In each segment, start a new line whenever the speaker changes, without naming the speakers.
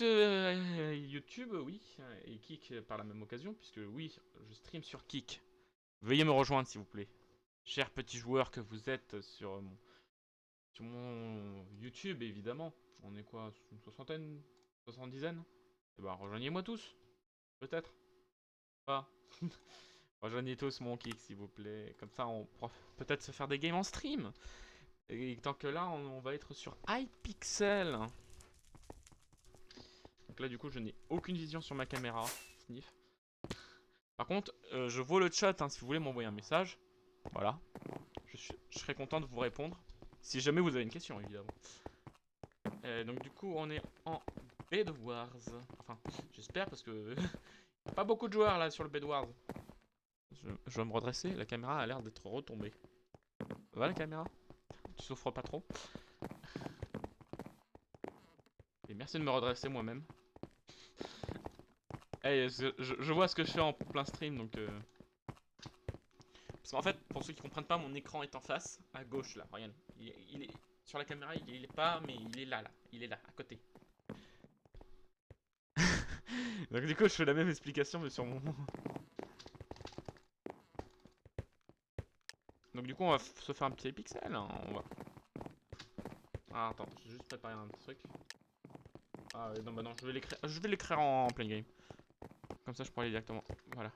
YouTube, oui, et Kik par la même occasion, puisque oui, je stream sur Kik. Veuillez me rejoindre s'il vous plaît. Chers petits joueurs que vous êtes sur mon YouTube, évidemment. On est quoi, une soixantaine, soixante-dizaine? Eh ben, rejoignez-moi tous, peut-être. Pas. Rejoignez tous mon Kik, s'il vous plaît. Comme ça, on pourra peut-être se faire des games en stream. Et tant que là, on va être sur Hypixel. Donc là, du coup, je n'ai aucune vision sur ma caméra. Sniff. Par contre, je vois le chat, hein, si vous voulez m'envoyer un message. Voilà. Je serai content de vous répondre. Si jamais vous avez une question, évidemment. Donc du coup, on est en Bed Wars. Enfin, j'espère parce que... pas beaucoup de joueurs là sur le Bed Wars. Je vais me redresser, la caméra a l'air d'être retombée. Ça va la caméra? Tu souffres pas trop? Et merci de me redresser moi-même. Hey, je vois ce que je fais en plein stream, donc... Parce qu'en fait, pour ceux qui comprennent pas, mon écran est en face, à gauche là, regarde. Il est sur la caméra, il est pas, mais il est là, il est là, à côté. Donc du coup, je fais la même explication, mais sur mon... Donc du coup, on va se faire un petit pixel, hein, on va... Ah, attends, j'ai juste préparé un petit truc. Ah non, bah non, je vais l'écrire en plein game. Comme ça, je pourrais aller directement. Voilà.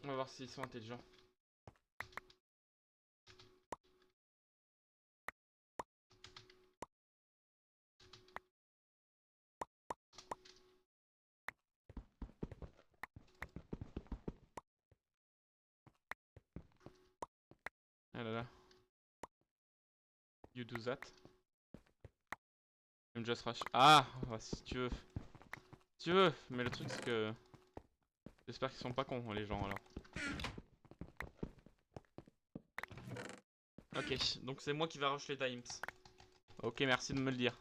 On va voir s'ils sont intelligents. Ah là là. You do that. I'm just rush. Ah, bah, si tu veux. Si tu veux, mais le truc c'est que... J'espère qu'ils sont pas cons, les gens, alors. Ok, donc c'est moi qui vais rush les times. Ok, merci de me le dire.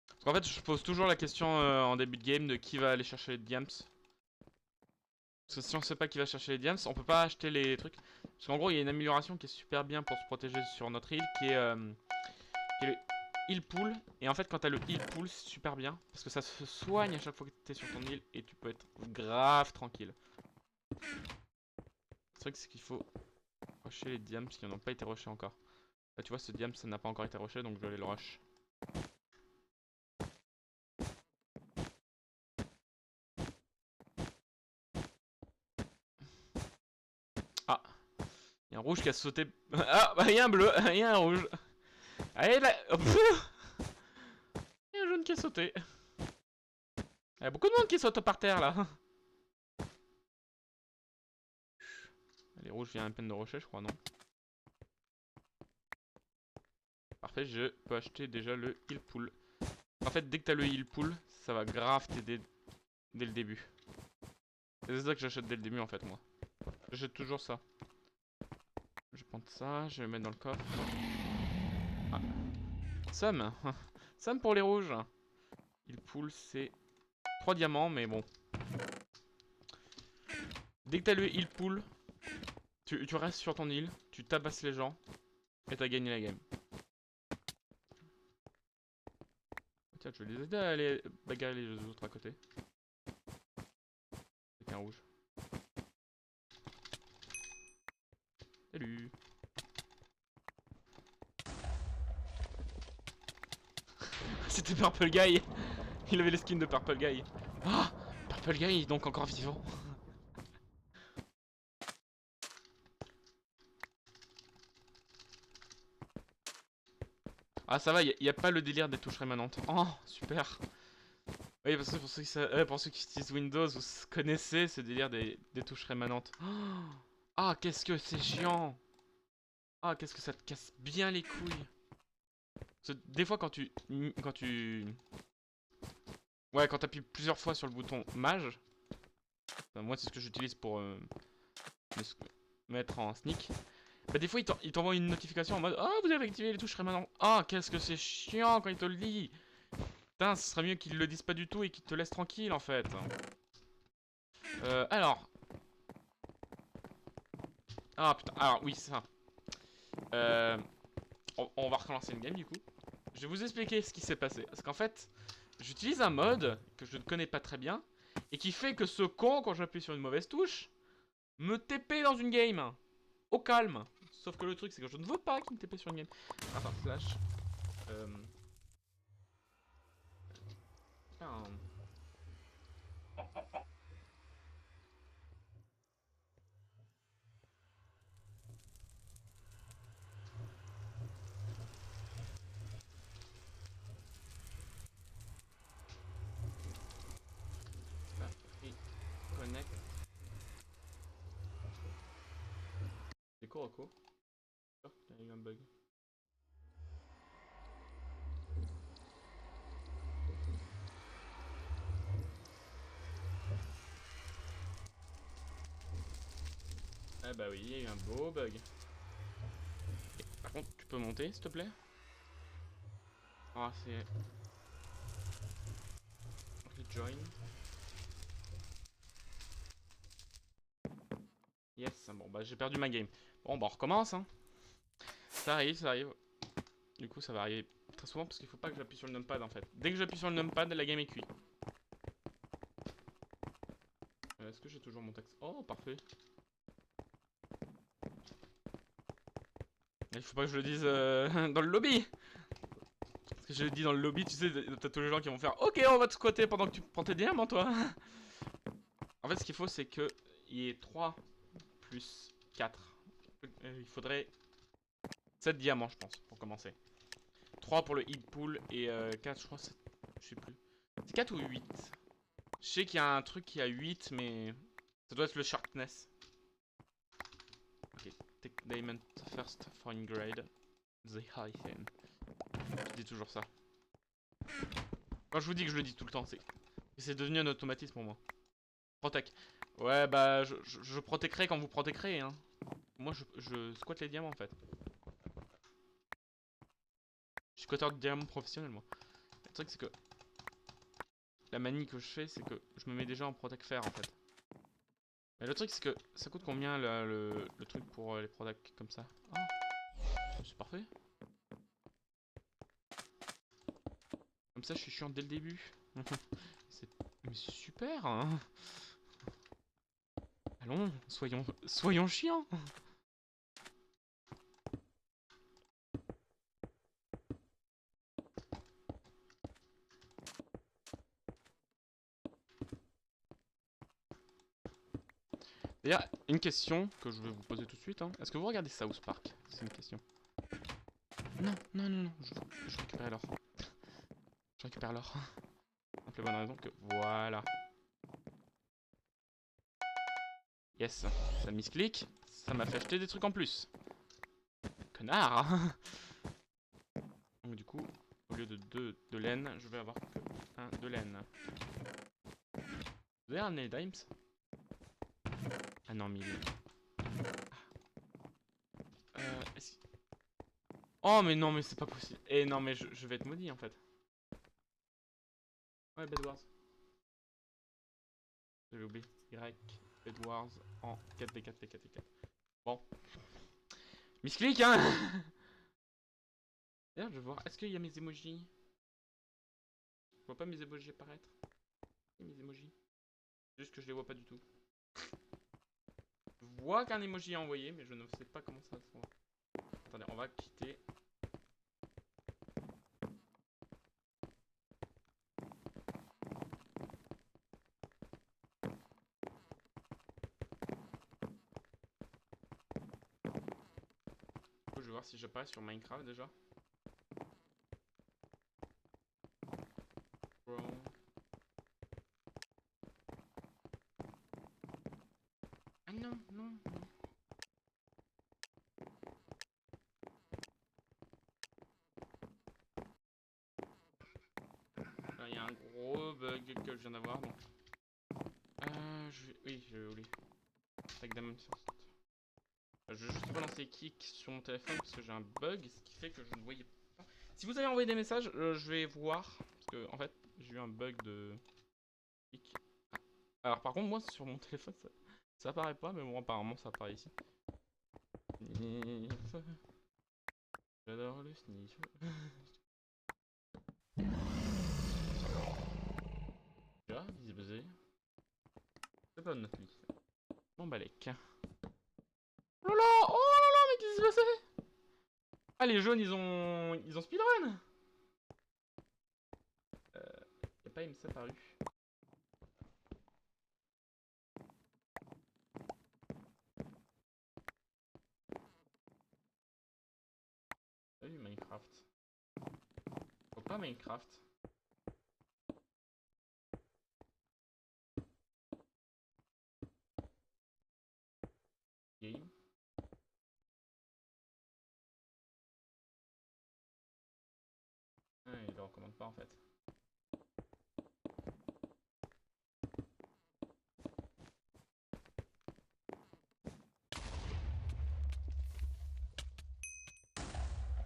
Parce qu'en fait, je pose toujours la question en début de game de qui va aller chercher les diams. Parce que si on sait pas qui va chercher les diams, on peut pas acheter les trucs. Parce qu'en gros, il y a une amélioration qui est super bien pour se protéger sur notre île, qui est le heal pool. Et en fait, quand t'as le heal pool, c'est super bien. Parce que ça se soigne à chaque fois que t'es sur ton île et tu peux être grave tranquille. C'est vrai que c'est qu'il faut rusher les diams qui n'ont pas été rushés encore. Là, tu vois, ce diam, ça n'a pas encore été rushé, donc je vais aller le rush. Ah, il y a un rouge qui a sauté. Ah, bah, il y a un bleu, il y a un rouge. Allez, là. Il y a un jaune qui a sauté. Il y a beaucoup de monde qui saute par terre là. Les rouges viennent à peine de rusher, je crois, non? Parfait, je peux acheter déjà le heal pool. En fait, dès que t'as le heal pool, ça va grave t'aider dès le début. C'est ça que j'achète dès le début en fait, moi. J'achète toujours ça. Je vais prendre ça, je vais le mettre dans le coffre. Ah. Somme. Somme pour les rouges. Heal pool, c'est 3 diamants, mais bon. Dès que t'as le heal pool, tu restes sur ton île, tu tabasses les gens, et t'as gagné la game. Tiens, je vais les aider à aller bagarrer les autres à côté. Avec un rouge. Salut. C'était Purple Guy. Il avait les skins de Purple Guy. Ah, Purple Guy est donc encore vivant. Ah, ça va, y a pas le délire des touches rémanentes. Oh, super. Oui, parce que pour ceux qui utilisent Windows, vous connaissez ce délire des touches rémanentes. Oh, ah, qu'est-ce que c'est chiant. Ah, qu'est-ce que ça te casse bien les couilles. Parce que des fois, ouais, quand t'appuies plusieurs fois sur le bouton mage, enfin, moi c'est ce que j'utilise pour mettre en sneak. Bah des fois il t'envoie une notification en mode oh vous avez activé les touches rémanentes. Ah qu'est-ce que c'est chiant quand il te le dit. Putain ce serait mieux qu'il le dise pas du tout et qu'il te laisse tranquille en fait. Alors. Ah putain, alors oui c'est ça. on va relancer une game du coup. Je vais vous expliquer ce qui s'est passé. Parce qu'en fait, j'utilise un mode que je ne connais pas très bien. Et qui fait que ce con, quand j'appuie sur une mauvaise touche, me TP dans une game. Au calme. Sauf que le truc, c'est que je ne veux pas qu'il me TP sur une game. Enfin, slash. Euh... Putain. Connect. C'est quoi, Rocco? Il y a eu un bug. Ah bah oui, il y a eu un beau bug. Par contre, tu peux monter, s'il te plaît? Ah, c'est... Rejoin. Yes, bon bah j'ai perdu ma game. Bon bah on recommence hein. Ça arrive, ça arrive. Du coup ça va arriver très souvent parce qu'il faut pas que j'appuie sur le numpad en fait. Dès que j'appuie sur le numpad, la game est cuite. Est-ce que j'ai toujours mon texte? Oh parfait. Il faut pas que je le dise dans le lobby. Parce que je le dis dans le lobby, tu sais, t'as tous les gens qui vont faire ok on va te squatter pendant que tu prends tes diamants toi. En fait ce qu'il faut c'est que il y ait 3 plus 4. Il faudrait 7 diamants je pense pour commencer. 3 pour le hit pool et 4 je crois je sais plus. C'est 4 ou 8? Je sais qu'il y a un truc qui a 8 mais ça doit être le sharpness. Ok, take diamond first for grade. The high thing. Je dis toujours ça. Quand je vous dis que je le dis tout le temps, c'est devenu un automatisme pour moi. Protect. Ouais bah je protégerai quand vous protégerez hein. Moi je squatte les diamants en fait. Je suis squatteur de diamants professionnel moi. Le truc c'est que la manie que je fais c'est que je me mets déjà en protect fer en fait. Mais le truc c'est que ça coûte combien le truc pour les products comme ça? Oh, c'est parfait. Comme ça je suis chiant dès le début. Mais c'est super hein. Allons, soyons chiants. D'ailleurs, une question que je vais vous poser tout de suite. Hein. Est-ce que vous regardez South Park? C'est une question. Non, non, non, non, je récupère l'or. Je récupère l'or. Pour la bonne raison que... Voilà. Yes, ça misclick. Ça m'a fait acheter des trucs en plus. Connard. Donc du coup, au lieu de 2 de laine, je vais avoir que 1 de laine. Vous avez un dimes? Ah non, 1000. Oh mais non, mais c'est pas possible. Eh non, mais je vais être maudit en fait. Ouais, Bedwars. J'avais oublié. Y, Bedwars en 4v4, v4, v4. Bon. Misclick, hein. D'ailleurs, je vais voir. Est-ce qu'il y a mes emojis? Je vois pas mes emojis apparaître. Et mes emojis. Juste que je les vois pas du tout. Je vois qu'un emoji est envoyé, mais je ne sais pas comment ça se voit. Attendez, on va quitter. Je vais voir si j'apparais sur Minecraft déjà. Ah non, non, non. Il y a un gros bug que je viens d'avoir donc. Oui, je vais oublier. Tag Diamond First. Je vais juste relancer Kick sur mon téléphone parce que j'ai un bug, ce qui fait que je ne voyais pas. Si vous avez envoyé des messages, je vais voir. Parce que en fait, j'ai eu un bug de Kick. Alors par contre, moi sur mon téléphone, ça apparaît pas, mais bon, apparemment ça apparaît ici. J'adore le sniff. Déjà, visé buzzé. C'est pas notre lit. Bon bah les Oh là là, oh là là, mais qu'est-ce qui s'est passé? Ah les jaunes ils ont speedrun. Y'a pas IMSA apparu. Salut Minecraft. Faut pas Minecraft. Game. Ah, il le recommande pas en fait.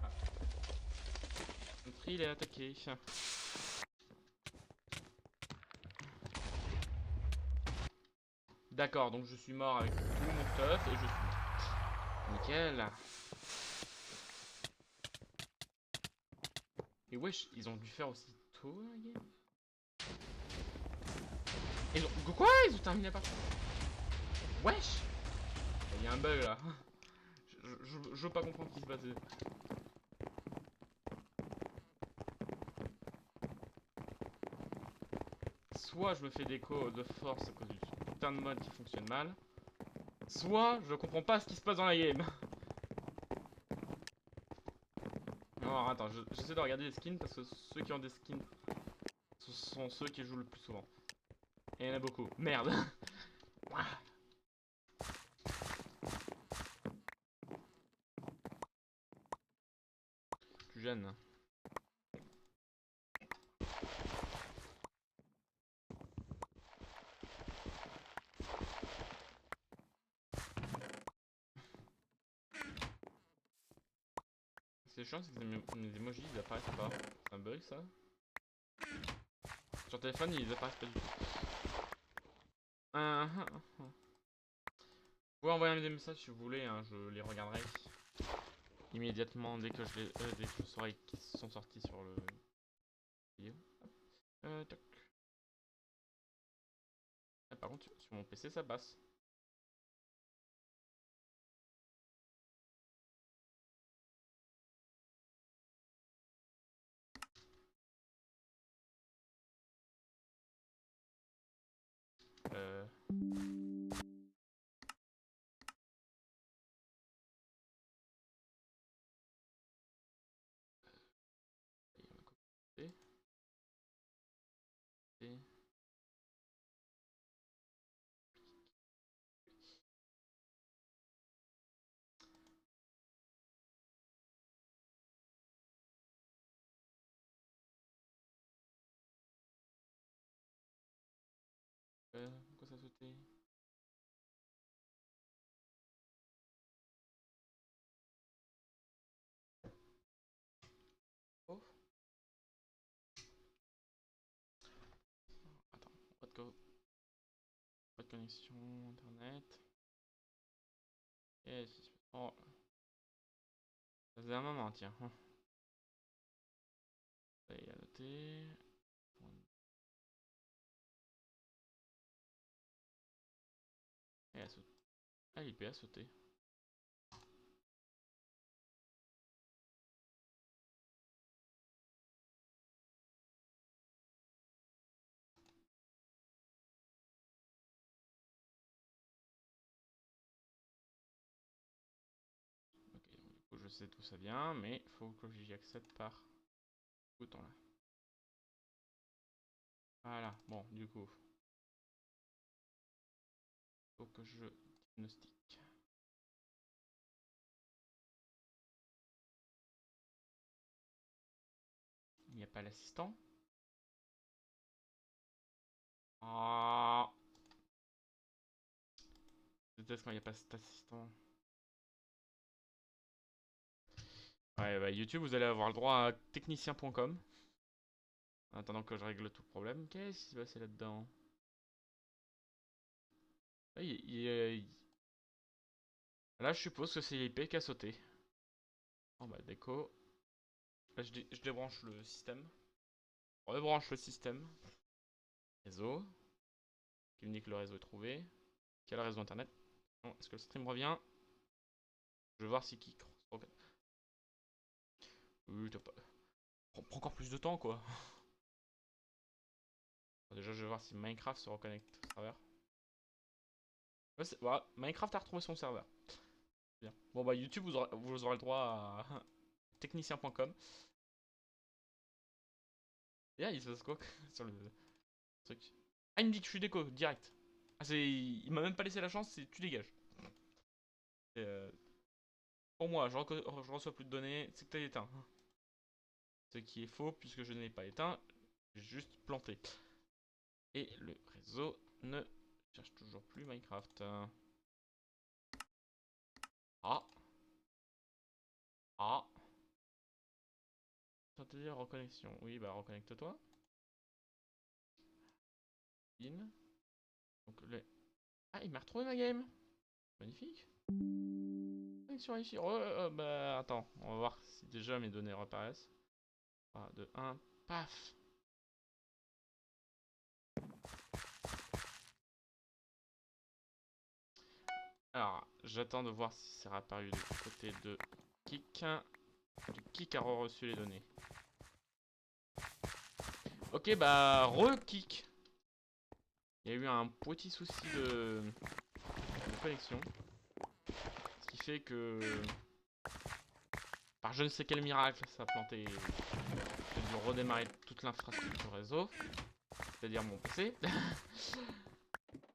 Ah. Notre île est attaqué. D'accord, donc je suis mort avec tout mon stuff et je suis... Nickel. Et wesh, ils ont dû faire aussi tôt la game. Ils ont... Quoi? Ils ont terminé par... Wesh. Il y a un bug là. Je veux pas comprendre ce qui se passait. Soit je me fais déco de force à cause du putain de mode qui fonctionne mal. Soit je comprends pas ce qui se passe dans la game. Non, attends, j'essaie de regarder les skins parce que ceux qui ont des skins ce sont ceux qui jouent le plus souvent. Et il y en a beaucoup. Merde. Plus jeune. C'est chiant, c'est que mes emojis ils apparaissent pas. C'est un bug ça. Sur téléphone ils apparaissent pas du tout. Vous pouvez envoyer des messages si vous voulez, hein, je les regarderai immédiatement dès que dès que je saurai qu'ils sont sortis sur le vidéo. Toc. Ah, par contre sur mon PC ça passe. Euh... Pourquoi ça a sauté? Oh. Attends, pas de connexion internet. Yes. Oh. Ça faisait un moment, tiens. Ça y est, à noter. Et elle saute. Ah, l'IP a sauté. Ok, donc du coup je sais d'où ça vient, mais faut que j'y accède par ce bouton là. Voilà, bon, du coup, faut que je diagnostique. Il n'y a pas l'assistant. Ah, je déteste quand il n'y a pas cet assistant. Ouais, bah YouTube, vous allez avoir le droit à technicien.com. En attendant que je règle tout le problème. Qu'est-ce qui s'est passé là-dedans? Ah, là, je suppose que c'est l'IP qui a sauté. En bas déco. Là je débranche le système. On rebranche le système. Réseau. Qui me dit que le réseau est trouvé. Quel réseau internet? Est-ce que le stream revient? Je vais voir si qui. Oui, t'as pas. Prends encore plus de temps quoi. Déjà, je vais voir si Minecraft se reconnecte au serveur. Ouais, voilà, Minecraft a retrouvé son serveur. Bien. Bon bah YouTube, vous aurez le droit à technicien.com. Et là, il se passe quoi sur le truc? Ah, il me dit que je suis déco, direct. Ah, il m'a même pas laissé la chance, c'est tu dégages. Et, pour moi, je reçois plus de données, c'est que t'as éteint. Ce qui est faux, puisque je n'ai pas éteint, j'ai juste planté. Et le réseau ne cherche toujours plus Minecraft. Ah. Ah. Ça te dit reconnexion. Oui, bah reconnecte-toi. In. Donc les... Ah, il m'a retrouvé ma game. Magnifique. Connexion ici. Bah attends, on va voir si déjà mes données reparaissent. 3, 2, 1. Paf. Alors, j'attends de voir si c'est réapparu du côté de Kik. Du Kik a reçu les données. Ok, bah re-Kik. Il y a eu un petit souci de connexion. Ce qui fait que... Par je ne sais quel miracle, ça a planté... J'ai dû redémarrer toute l'infrastructure réseau. C'est-à-dire mon PC.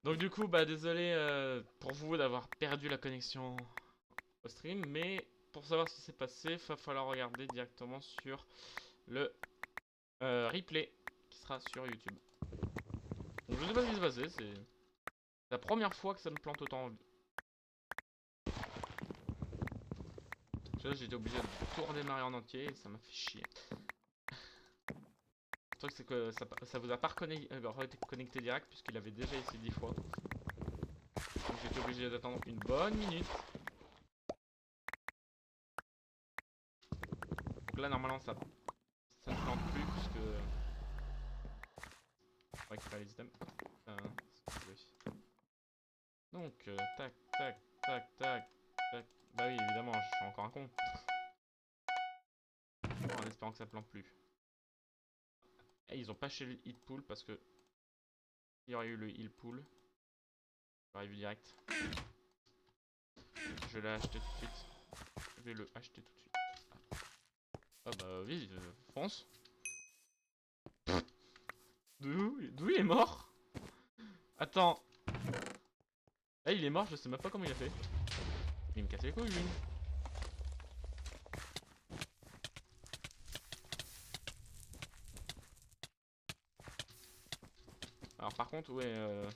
Donc du coup, bah désolé pour vous d'avoir perdu la connexion au stream. Mais pour savoir ce qui s'est passé, il va falloir regarder directement sur le replay qui sera sur YouTube. Donc je sais pas ce qui s'est passé, c'est la première fois que ça me plante autant. J'étais obligé de tout redémarrer en entier et ça m'a fait chier. Le truc c'est que ça vous a pas reconnecté direct puisqu'il avait déjà essayé 10 fois. Donc j'étais obligé d'attendre une bonne minute. Donc là normalement ça ne plante plus puisque... On va récupérer les items. Donc tac tac tac tac tac. Bah oui évidemment je suis encore un con. En espérant que ça plante plus. Et ils ont pas chez le heal pool parce que il y aurait eu le heal pool. J'aurais vu direct. Je vais l'acheter tout de suite. Je vais le acheter tout de suite. Ah bah oui, fonce. D'où il est mort? Attends. Ah il est mort, je sais même pas comment il a fait. Il me casse les couilles lui. Alors par contre, ouais,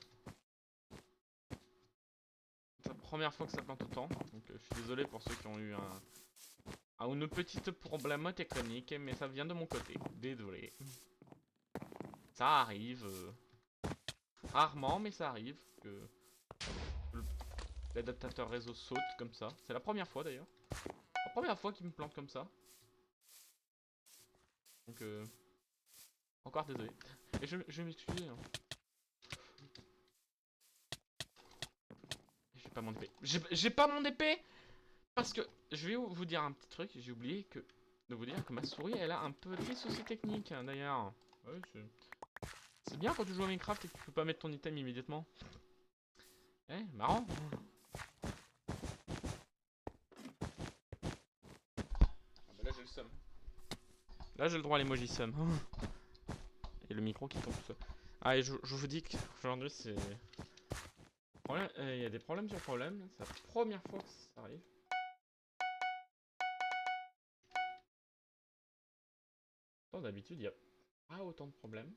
c'est la première fois que ça plante autant. Donc je suis désolé pour ceux qui ont eu une petite problème technique, mais ça vient de mon côté. Désolé. Ça arrive. Rarement, mais ça arrive que l'adaptateur réseau saute comme ça. C'est la première fois d'ailleurs. La première fois qu'il me plante comme ça. Donc encore désolé. Et je vais m'excuser. Hein. J'ai pas mon épée. J'ai pas mon épée. Parce que je vais vous dire un petit truc. J'ai oublié de vous dire que ma souris elle a un petit souci technique hein, d'ailleurs. Ouais, c'est bien quand tu joues à Minecraft et que tu peux pas mettre ton item immédiatement. Eh, marrant. Ah bah là j'ai le seum. Là j'ai le droit à l'emoji seum. Et le micro qui tombe tout seul. Ah et je vous dis qu'aujourd'hui c'est... Il y a des problèmes sur problèmes. C'est la première fois que ça arrive. D'habitude, il n'y a pas autant de problèmes.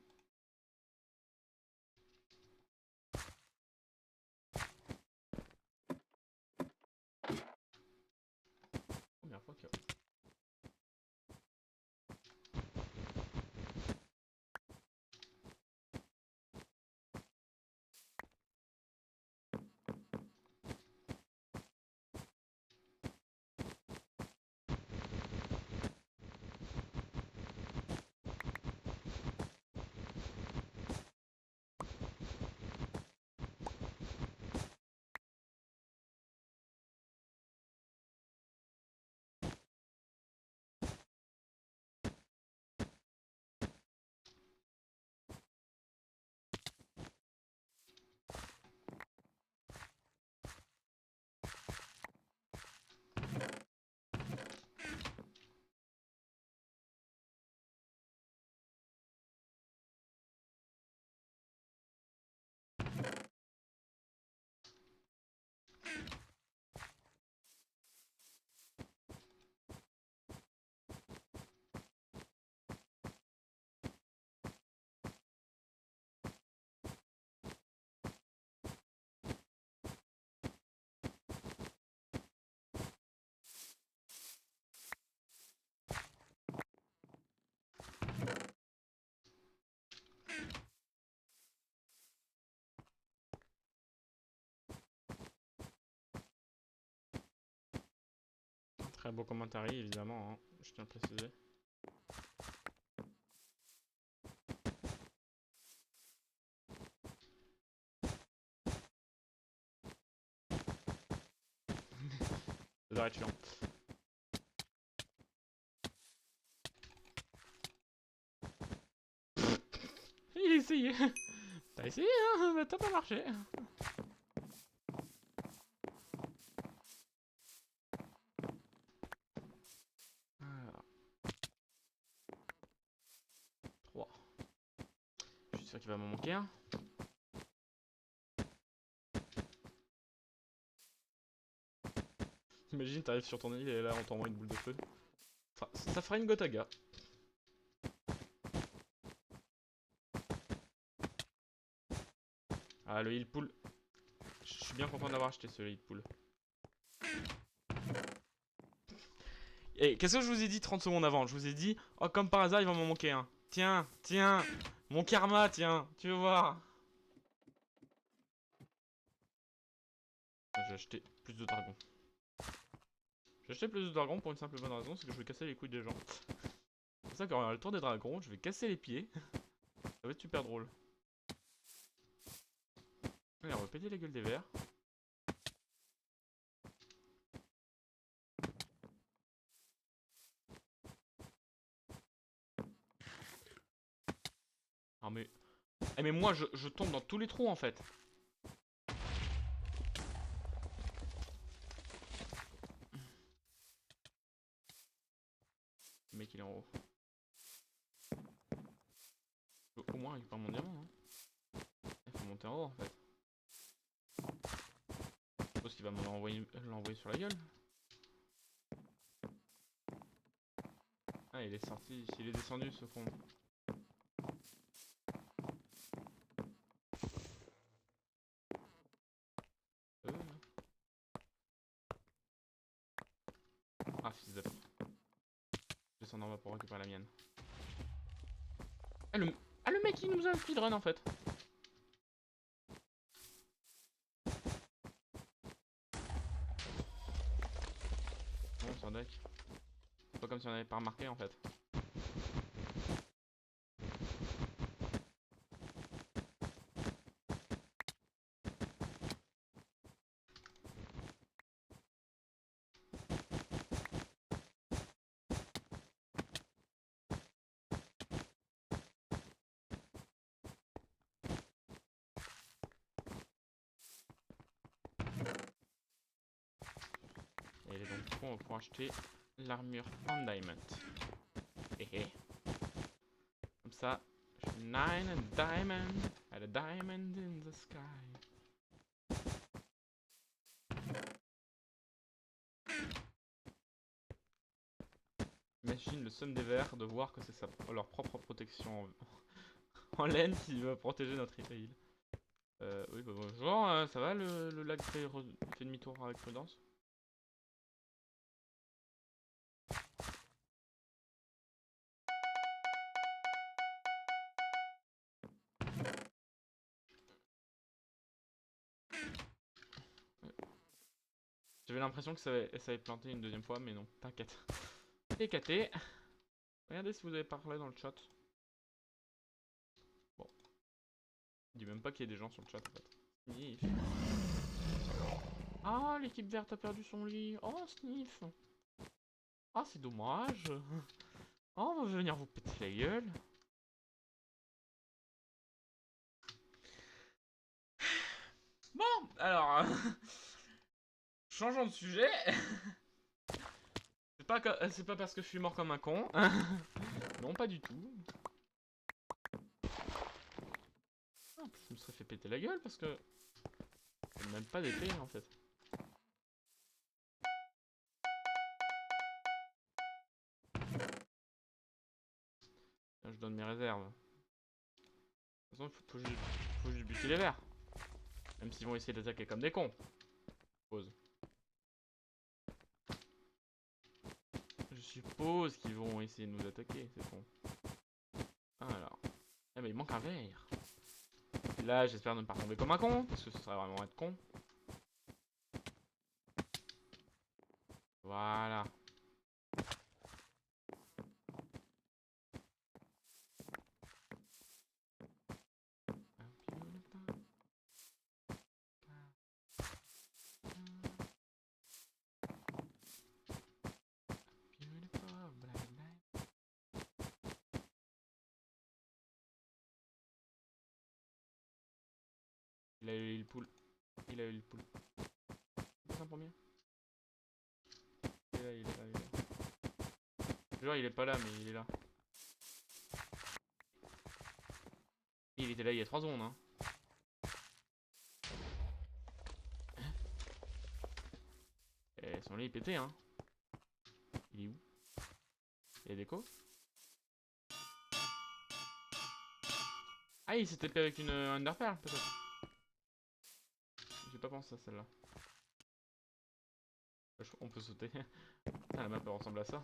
Première fois que... Très beau commentaire, évidemment, hein, je tiens à le préciser. Ça devrait être chiant. Il a essayé. T'as essayé, hein, mais t'as pas marché. Alors. 3. Je suis sûr qu'il va m'en manquer un. Imagine, t'arrives sur ton île et là on t'envoie une boule de feu. Enfin, ça fera une Gotaga. Ah, le heal pool. Je suis bien content d'avoir acheté ce heal pool. Et qu'est-ce que je vous ai dit 30 secondes avant? Je vous ai dit, oh, comme par hasard, il va m'en manquer un. Tiens, tiens, mon karma, tiens, tu veux voir? J'ai acheté plus de dragons. J'ai acheté plus de dragons pour une simple bonne raison, c'est que je vais casser les couilles des gens. C'est pour ça qu'en le tour des dragons, je vais casser les pieds. Ça va être super drôle. Allez, on va péter la gueule des vers. Ah mais... Eh mais moi je tombe dans tous les trous en fait. Le mec il est en haut. Au moins il récupère mon diamant, hein. Il faut monter en haut en fait. Je suppose qu'il va me l'envoyer sur la gueule. Ah il est sorti, il est descendu ce con. Ah fils de... Je descends en bas pour récupérer la mienne. Ah le mec il nous a un speedrun en fait. Non sur deck. C'est pas comme si on avait pas remarqué en fait. Et il est donc con pour acheter l'armure en diamond. Hé. Comme ça, je suis 9 diamond, at a diamond in the sky. Imagine le seum des vers de voir que c'est leur propre protection en laine qui va protéger notre île. Oui, bah bonjour, ça va le lag fait demi-tour avec prudence? J'avais l'impression que ça avait planté une deuxième fois, mais non, t'inquiète. Et KT. Regardez si vous avez parlé dans le chat. Bon. Je dis même pas qu'il y a des gens sur le chat en fait. Sniff. Ah, l'équipe verte a perdu son lit. Oh, Sniff. Ah, c'est dommage. Oh, on va venir vous péter la gueule. Bon, alors... changeons de sujet. C'est pas parce que je suis mort comme un con. Non, pas du tout. En plus, je me serais fait péter la gueule parce que... j'ai même pas d'épée en fait. Là, je donne mes réserves. De toute façon, faut juste buter les verts. Même s'ils vont essayer d'attaquer comme des cons. Pause. Je suppose qu'ils vont essayer de nous attaquer, c'est con. Alors. Eh ben il manque un verre. Là, j'espère ne pas tomber comme un con, parce que ce serait vraiment être con. Voilà. Il a eu le pool. Il a eu le pool. C'est un premier. Il est là, il est là, il est là. Genre il est pas là mais il est là. Il était là il y a 3 secondes hein. Et son lit est pété hein. Il est où? Il y a des déco. Ah il s'était fait avec une underpearl peut-être. J'ai pas pensé à celle-là. On peut sauter. Ah, la map elle ressemble à ça.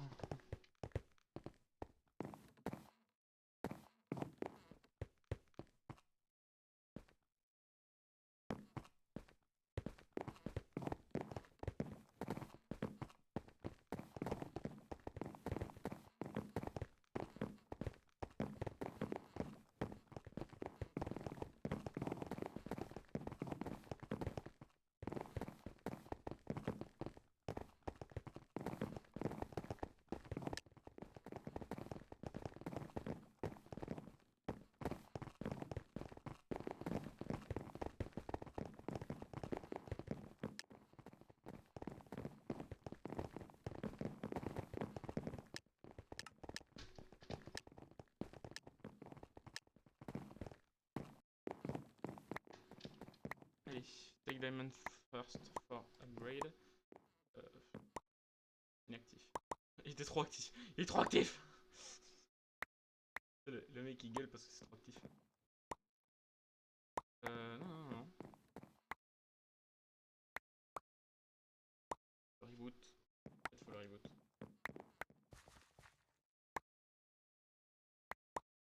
Allez, take diamond first for upgrade. Inactif. Il était trop actif. Il est trop actif. Le mec il gueule parce que c'est trop actif. Non. Reboot. Peut-être faut le reboot.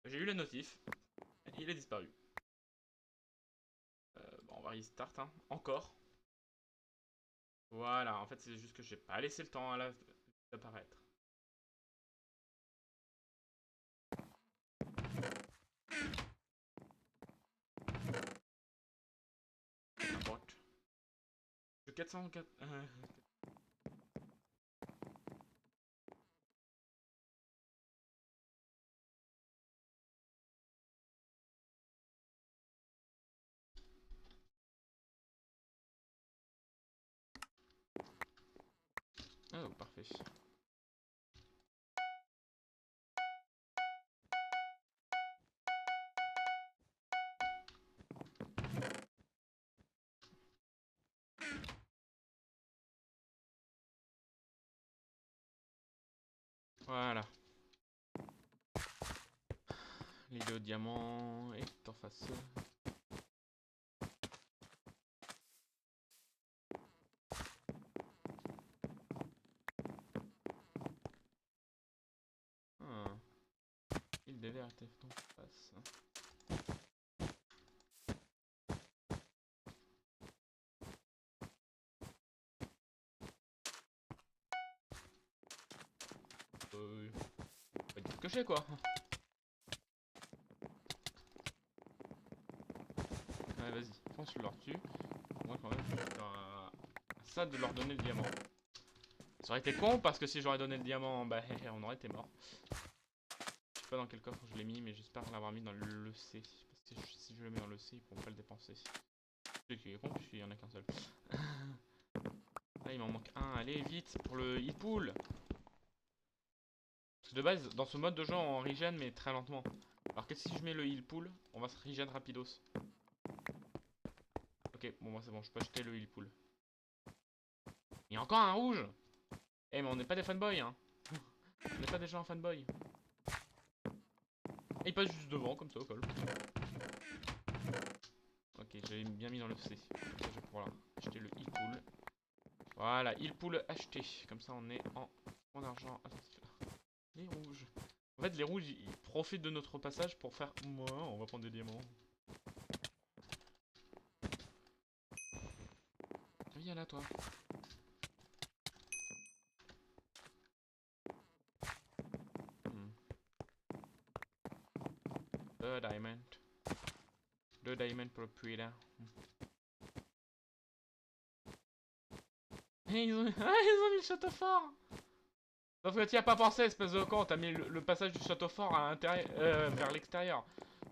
J'ai eu la notif. Il a disparu. Bon, on va restart hein. Encore. Voilà, en fait c'est juste que j'ai pas laissé le temps à la d'apparaître. N'importe. Le 404. Oh, parfait. Voilà. L'idée au diamant est en face. Ah. Il devait être en face. Pas du tout caché quoi. Ouais, vas-y, fonce leur dessus. Moi, quand même, ça de leur donner le diamant. Ça aurait été con parce que si j'aurais donné le diamant, bah on aurait été mort. Je sais pas dans quel coffre je l'ai mis, mais j'espère l'avoir mis dans le C. Parce que si je le mets dans le C, ils pourront pas le dépenser. Ce qui est con, puisqu'il y en a qu'un seul. Là, il m'en manque un. Allez, vite pour le heal pool. Parce que de base, dans ce mode de jeu, on regen, mais très lentement. Alors que si je mets le heal pool, on va se regen rapidos. Ok, bon, moi c'est bon, je peux acheter le heal pool. Il y a encore un rouge. Eh, mais on n'est pas des fanboys, hein. On n'est pas des gens fanboys. Et il passe juste devant, comme ça, au col. Ok, j'avais bien mis dans le C. Comme ça, je vais pouvoir acheter le heal pool. Voilà, heal pool acheté. Comme ça, on est en argent. Attention. Les rouges. En fait, les rouges, ils profitent de notre passage pour faire... Moi, on va prendre des diamants. Viens là, toi. Deux diamants. 2 diamants pour le puits là. Ils ont... Ah, ils ont mis le château fort. Sauf que tu n'y as pas pensé, espèce de con. T'as mis le passage du château fort à l'intérieur, vers l'extérieur.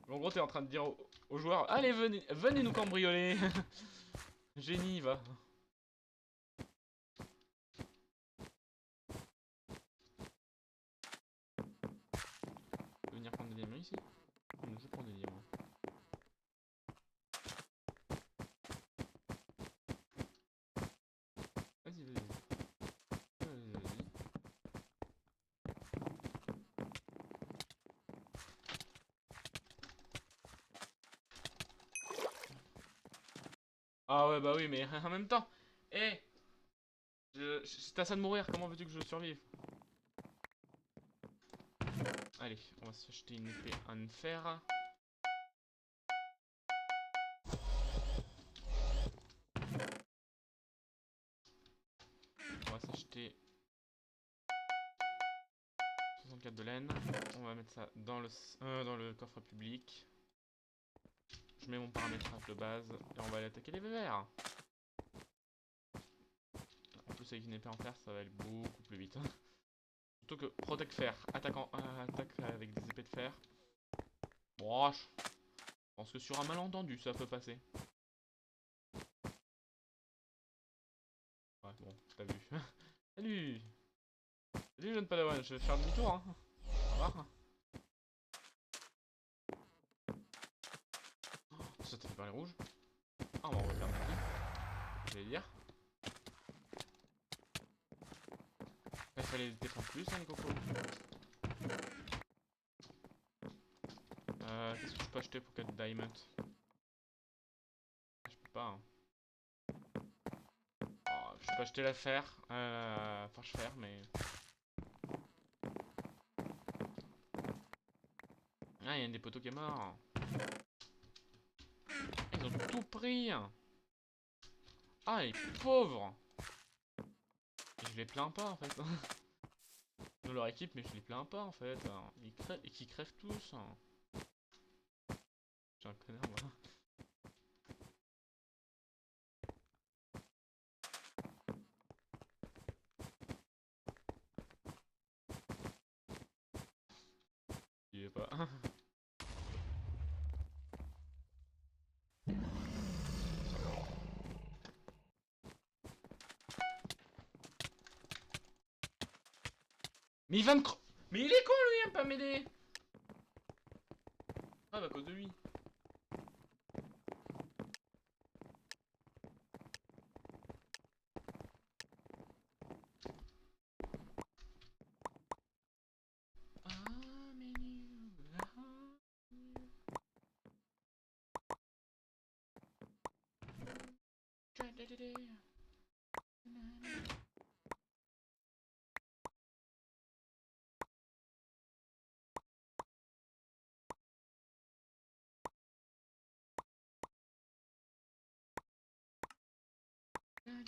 En gros, t'es en train de dire aux joueurs, allez, venez nous cambrioler. Génie, va. Tu veux venir prendre des diamants ici? Je prends des diamants. Vas-y, vas-y. Vas-y. Ah ouais, bah oui, mais en même temps. Eh, c'est à ça de mourir, comment veux-tu que je survive? Allez, on va s'acheter une épée en fer. On va s'acheter 64 de laine. On va mettre ça dans le coffre public. Je mets mon paramétrage de base et on va aller attaquer les verts. En plus avec une épée en fer ça va aller beaucoup plus vite. Surtout que Protect Fer, attaque avec des épées de fer. Bon, je pense que sur un malentendu ça peut passer. Ouais bon, t'as vu. Salut. Salut jeune padawan, je vais faire demi-tour hein. Au revoir. Oh, ça t'a fait par les rouges. Ah on va refaire ma vie. J'allais dire. Il fallait les défendre plus hein les cocos. Qu'est-ce que je peux acheter pour 4 diamonds? Je peux pas hein. Oh, je peux acheter la fer, forge fer mais... Ah il y a un des poteaux qui est mort. Ils ont tout pris. Ah les pauvres. Je les plains pas en fait. De leur équipe mais je les plains pas en fait. Et qui crèvent tous. J'ai un connard moi. Il est pas. Mais il va me Mais il est con lui à pas m'aider. Ah bah à cause de lui.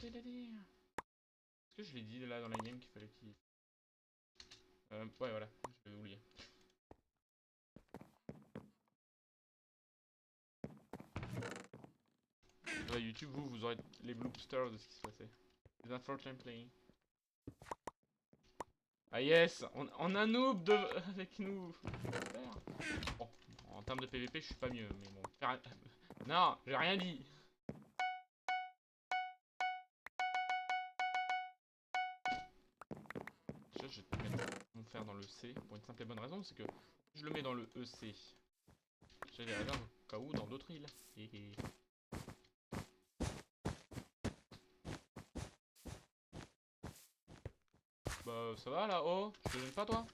Est-ce que je l'ai dit là dans la game qu'il fallait qu'il... ouais voilà, je l'ai oublié. Sur YouTube, vous aurez les bloopsters de ce qui se passait. Les unfortunately. Ah yes, on a un noob avec nous. Bon, en termes de PVP, je suis pas mieux, mais bon. Non, j'ai rien dit. Déjà, je vais te mettre mon fer dans le C pour une simple et bonne raison, c'est que je le mets dans le EC. J'ai les réserves au cas où dans d'autres îles. Bah ça va là, oh, je te gêne pas toi?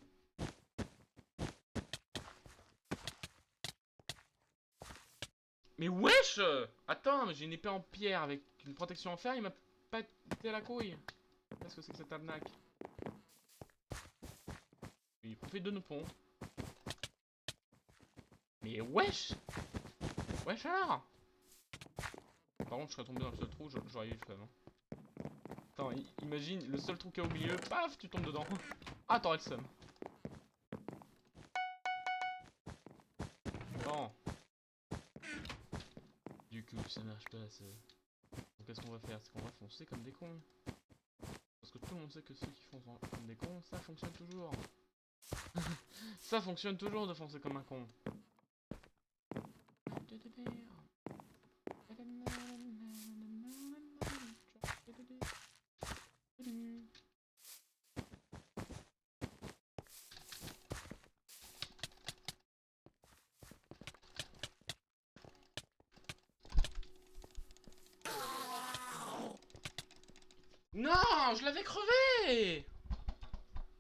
Mais wesh! Attends, mais j'ai une épée en pierre avec une protection en fer, il m'a pas été à la couille. Qu'est-ce que c'est que cette arnaque? Il profite de nos ponts. Mais wesh! Wesh alors! Par contre, je serais tombé dans le seul trou, j'aurais eu le fun. Hein. Attends, imagine, le seul trou qu'il y a au milieu, paf, tu tombes dedans. Ah, t'aurais le seum. Non. Du coup, ça marche pas, ça. Donc, qu'est-ce qu'on va faire? C'est qu'on va foncer comme des cons. Parce que tout le monde sait que ceux qui foncent comme des cons, ça fonctionne toujours. Ça fonctionne toujours de foncer comme un con. Non, je l'avais crevé.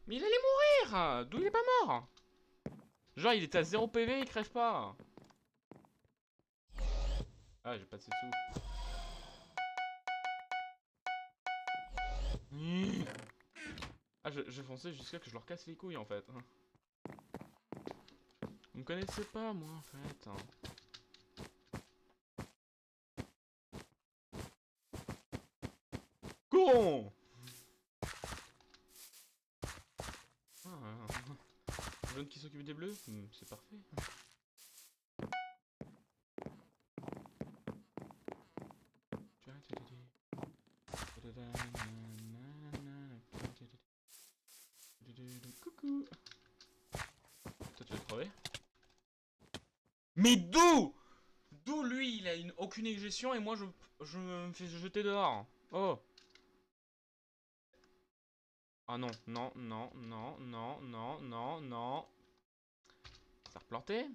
Mais il allait mourir. D'où il est pas mort? Genre, il était à 0 PV, il crève pas. Ah, j'ai pas de sous. Ah, je fonçais jusqu'à que je leur casse les couilles en fait. Vous me connaissez pas, moi en fait. Con. Un jeune qui s'occupe des bleus, c'est parfait. Coucou. Toi tu veux crever? Mais d'où? D'où lui il a aucune éjection et moi je me fais jeter dehors. Oh. Ah non, non, non, non, non, non, non, non. Ça a replanté?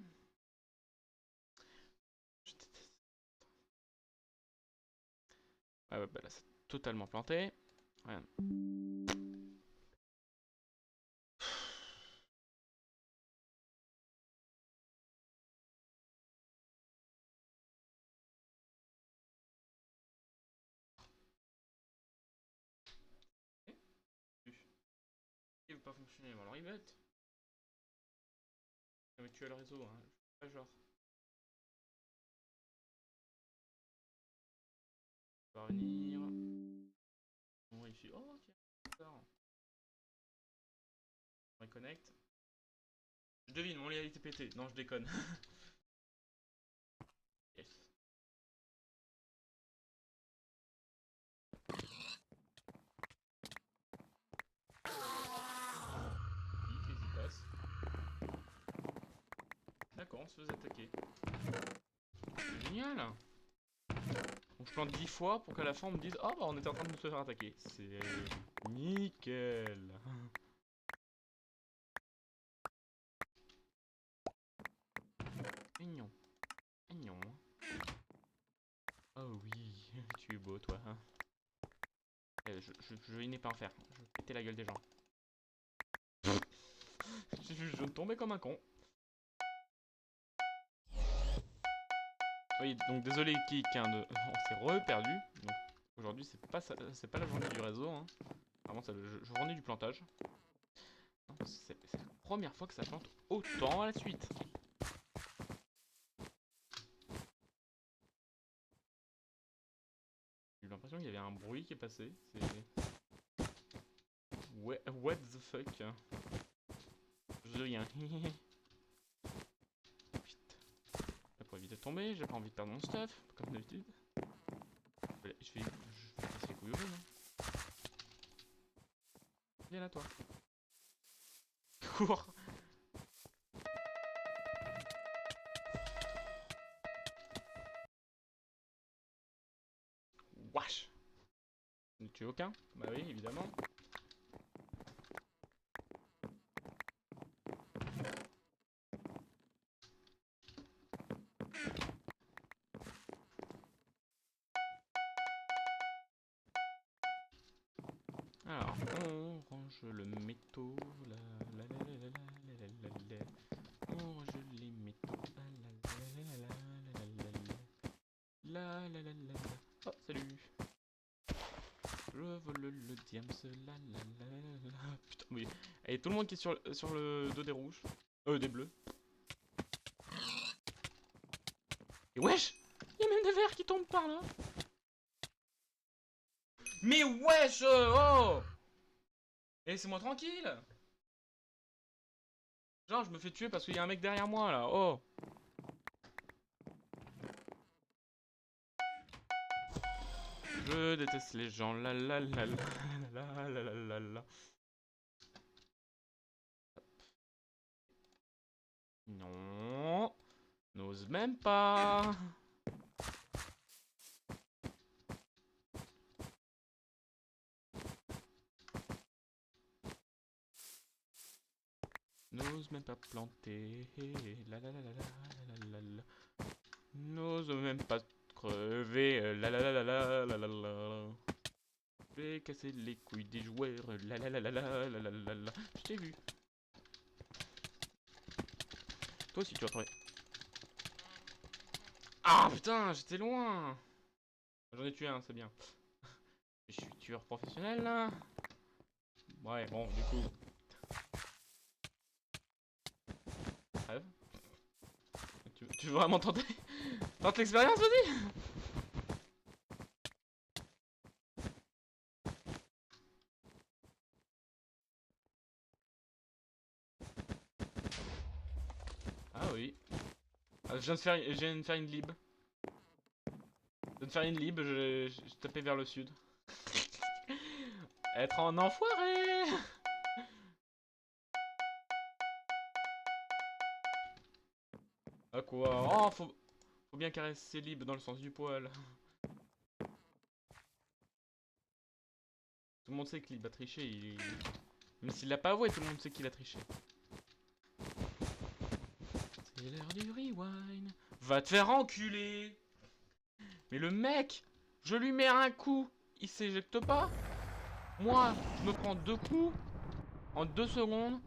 Je déteste. Ah ouais, bah là c'est totalement planté. Rien. Il veut pas fonctionner, alors il bête. Mais tu as le réseau, hein. Pas genre. Va revenir. On vérifie. Oh tiens, bizarre. On reconnecte. Je devine, mon lit a été pété. Non, je déconne. Yes. Qu'est-ce qui se passe? D'accord, on se faisait attaquer. Génial. Donc je plante 10 fois pour qu'à la fin on me dise: ah bah on était en train de se faire attaquer. C'est nickel. Mignon. Mignon. Oh oui, tu es beau toi. Je n'ai pas en faire. Je vais péter la gueule des gens. Je tombais comme un con. Oui, donc désolé Kik, hein, on s'est re-perdu. Donc aujourd'hui c'est pas la journée du réseau. Hein. Vraiment, je journée du plantage. C'est la première fois que ça plante autant à la suite. J'ai eu l'impression qu'il y avait un bruit qui est passé. C'est... What the fuck? Je dis rien. Vite. Là, pour éviter de tomber, j'ai pas envie de perdre mon stuff, comme d'habitude. Je vais casser les couilles au jaune. Hein. Viens là, toi. Cours. Wesh. Ne tues aucun? Bah oui, évidemment. Alors, on range le métaux, on range les métaux, Oh, salut. Je vole le diams, Putain, oui. Et tout le monde qui est sur le dos des rouges. Des bleus. Et wesh! Y'a même des verts qui tombent par là! Mais wesh! Oh! Laissez-moi tranquille! Genre, je me fais tuer parce qu'il y a un mec derrière moi là. Oh! Je déteste les gens. La la la la la la la la la. Non. N'ose même pas. N'ose même pas planter. La la la la la la la la. N'ose même pas crever. La la la la la la la la. Je vais casser les couilles des joueurs. La la la la la la la la la. Je t'ai vu. Toi aussi tu vas trouver. Ah putain, j'étais loin. J'en ai tué un, c'est bien. Je suis tueur professionnel là. Ouais, bon, du coup. Rêve. Tu veux vraiment tenter? Tente l'expérience, vas-y. Ah oui. Ah, je viens de faire une lib. Je viens de faire une lib, je tapais vers le sud. Être en enfoiré. Ah quoi? Oh, faut bien caresser lib dans le sens du poil. Tout le monde sait que lib a triché, même s'il l'a pas avoué, tout le monde sait qu'il a triché. C'est l'heure du rewind. Va te faire enculer. Mais le mec, je lui mets un coup, il s'éjecte pas. Moi, je me prends 2 coups en 2 secondes.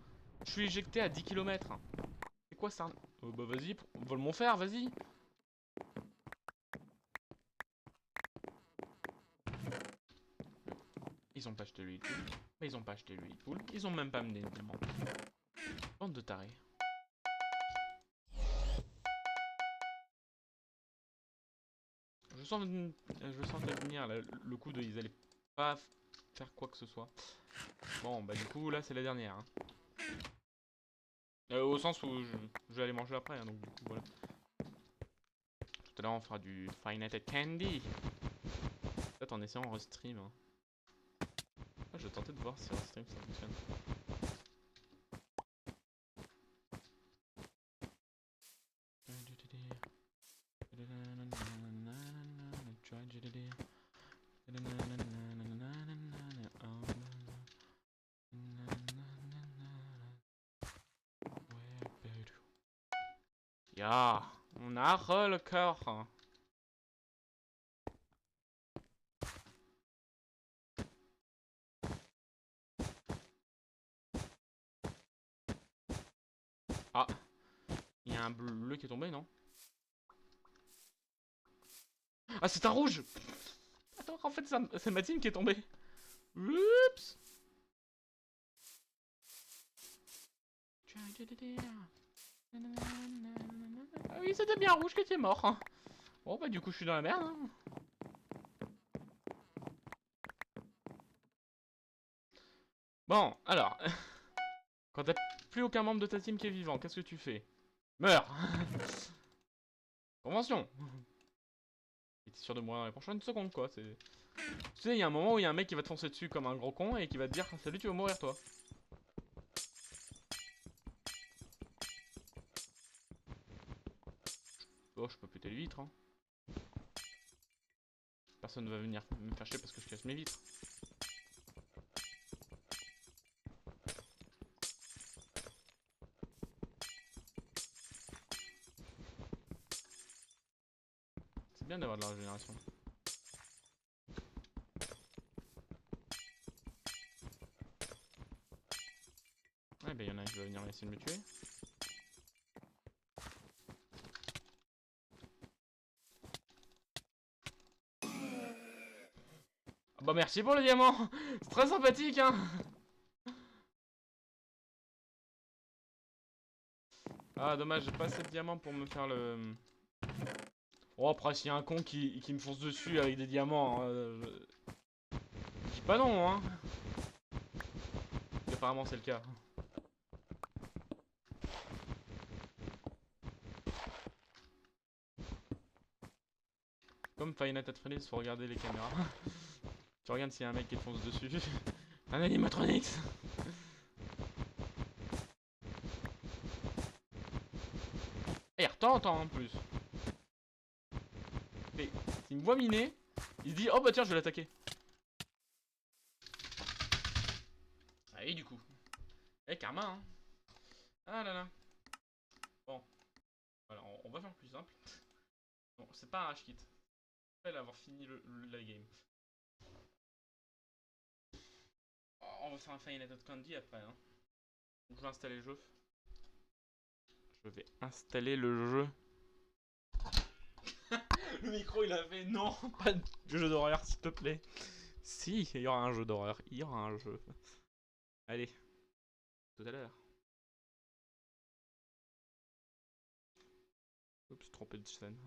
Je suis éjecté à 10 km. C'est quoi ça? Bah vas-y, vole mon fer, vas-y. Ils ont pas acheté le pool. Mais ils ont pas acheté le pool. Ils ont même pas amené le diamant. Bande de tarés. Je sentais venir le coup de ils allaient pas faire quoi que ce soit. Bon, bah du coup, là, c'est la dernière. Hein. Au sens où je vais aller manger après, hein, donc du coup, voilà. Tout à l'heure, on fera du Five Nights at Candy. Peut-être en essayant en restream. Hein. Ah, je vais tenter de voir si en restream ça fonctionne. Ja, on a le cœur. Ah, il y a un bleu qui est tombé, non? Ah, c'est un rouge! Attends, en fait, c'est ma team qui est tombée. Oups! Ah oui, c'était bien rouge qui était mort. Hein. Bon, bah, du coup, je suis dans la merde. Hein. Bon, alors. Quand t'as plus aucun membre de ta team qui est vivant, qu'est-ce que tu fais? Meurs! Convention! Et t'es sûr de mourir dans les prochaines secondes, quoi. Tu sais, il y a un moment où il y a un mec qui va te foncer dessus comme un gros con et qui va te dire salut, tu vas mourir, toi. Oh, je peux péter les vitres, hein. Personne ne va venir me faire chier parce que je casse mes vitres. C'est bien d'avoir de la régénération. Ouais, bah y'en a un qui va venir essayer de me tuer. Ah bah merci pour le diamant. C'est très sympathique, hein. Ah dommage, j'ai pas assez de diamants pour me faire le... Oh après s'il y a un con qui me fonce dessus avec des diamants, je dis pas non, hein. Et apparemment c'est le cas. Comme Five Nights at Freddy's, faut regarder les caméras. Tu regardes s'il y a un mec qui te fonce dessus. Un animatronics. Et il retente en plus. Et s'il me voit miner, il se dit oh bah tiens je vais l'attaquer. Ah oui du coup. Eh karma hein. Ah là là. Bon. Voilà, on va faire plus simple. Bon, c'est pas un rage kit. Après avoir fini la game. on va faire un Final Fantasy Candy après. Hein. Je vais installer le jeu. Je vais installer le jeu. Le micro il a fait non, pas de jeu d'horreur s'il te plaît. Si, il y aura un jeu d'horreur. Il y aura un jeu. Allez, tout à l'heure. Oups, trompé de scène.